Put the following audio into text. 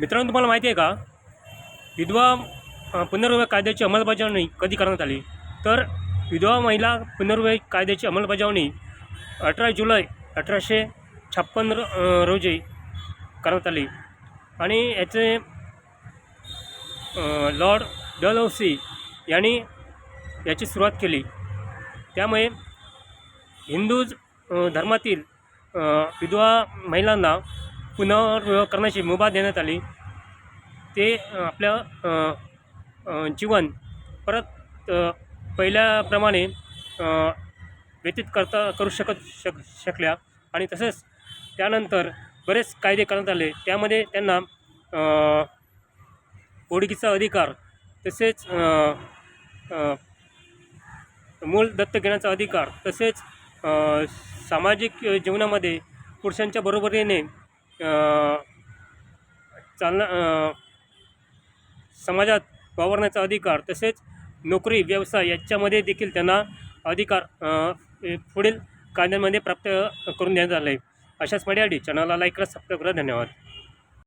मित्रांनो, तुम्हाला माहिती आहे का, विधवा पुनर्विवाह कायद्याची अंमलबजावणी कधी करण्यात आली? तर विधवा महिला पुनर्विवाह कायद्याची अंमलबजावणी 18 जुलै 1856 रोजी करण्यात आली आणि याचे लॉर्ड डलहौसी यांनी याची सुरुवात केली. त्यामुळे हिंदू धर्मातील विधवा महिलांना पुनर्विवाह करण्याची मुभा देण्यात आली. ते आपलं जीवन परत पहिल्याप्रमाणे व्यतीत करू शकल्या आणि तसेच त्यानंतर बरेच कायदे करण्यात आले. त्यामध्ये त्यांना पोटगीचा अधिकार, तसेच मूल दत्तक घेण्याचा अधिकार, तसेच सामाजिक जीवनामध्ये पुरुषांच्या बरोबरीने समाजात वावरण्याचा अधिकार, तसेच नोकरी व्यवसाय याच्यामध्ये देखील त्यांना अधिकार पुढील कायद्यांमध्ये प्राप्त करून देण्यात आले. अशाच मीडियासाठी चॅनलला लाईक करा, सबस्क्राईब करा. धन्यवाद.